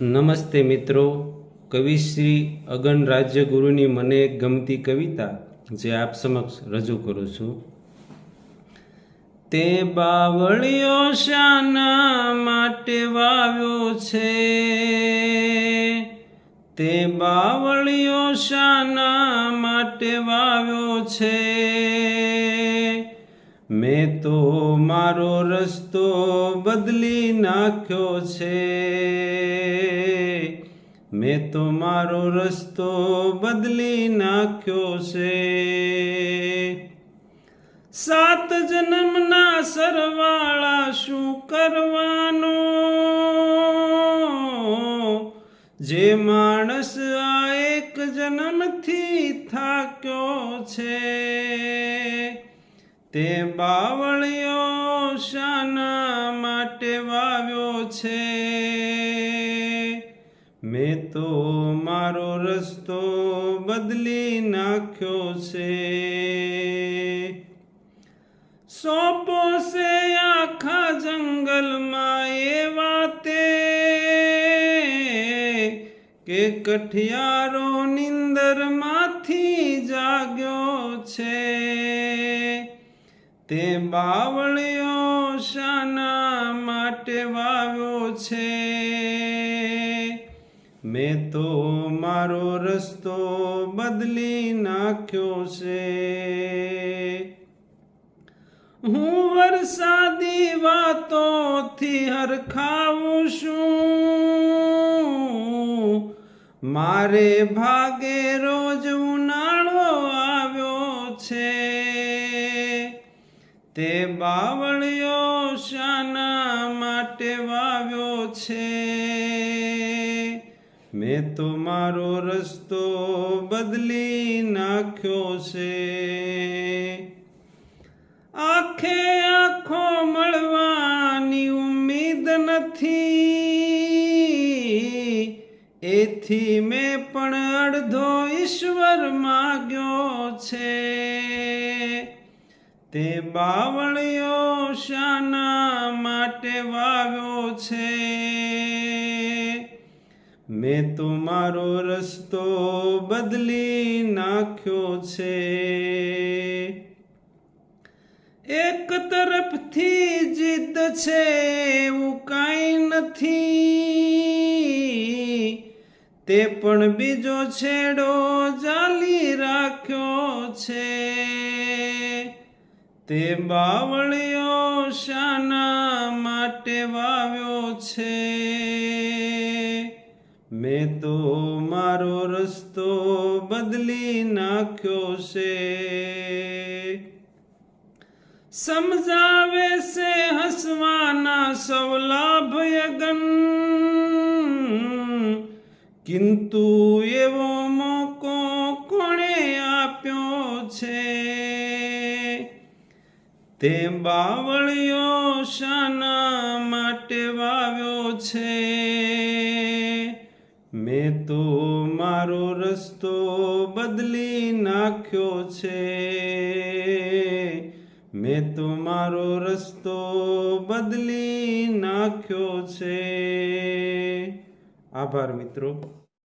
નમસ્તે મિત્રો, કવિશ્રી અગન રાજ્યગુરુની મને એક ગમતી કવિતા જે આપ સમક્ષ રજૂ કરું છું. તે બાવળિયો શાના માટે વાવ્યો છે, તે બાવળિયો શાના માટે વાવ્યો છે. મેં તો મારો રસ્તો બદલી નાખ્યો છે, મેં તો મારો રસ્તો બદલી નાખ્યો છે. 7 જન્મના સરવાળા શું કરવાનો, જે માણસ આ એક જન્મથી થાક્યો છે. તે બાવળિયો શાના માટે વાવ્યો છે, મેં તો મારો રસ્તો બદલી નાખ્યો છે. સોંપો છે આખા જંગલમાં એ વાતે, કે કઠિયારો નિંદરમાંથી જાગ્યો છે. તે બાવળિયો શાના માટે વાવ્યો છે, મેં તો મારો રસ્તો બદલી નાખ્યો છે. હું વરસાદી વાતોથી હરખાવું છું, મારે ભાગે રોજ ઉનાળો આવ્યો છે. તે બાવળિયો શાના માટે વાવ્યો છે, મેં તો મારો રસ્તો બદલી નાખ્યો છે. આંખે આંખો મળવાની ઉમ્મીદ નથી, એથી મેં પણ અડધો ઈશ્વર માગ્યો છે. તે બાવળિયો શાના માટે વાવ્યો છે, મેં તો મારો રસ્તો બદલી નાખ્યો છે. એક તરફથી જીદ છે એવું કાંઈ નથી, તે પણ બીજો છેડો જાલી રાખ્યો છે. તે બાવળિયો શાના માટે વાવ્યો છે, મેં તો મારો રસ્તો બદલી નાખ્યો છે. સમજાવે છે હસવાના સૌ લાભ યગન, કિંતુ એવો મોકો કોણે આપ્યો છે. તે બાવળિયો શાના માટે વાવ્યો છે, મેં તો મારો રસ્તો બદલી નાખ્યો છે. મેં તો મારો રસ્તો બદલી નાખ્યો છે. આભાર મિત્રો.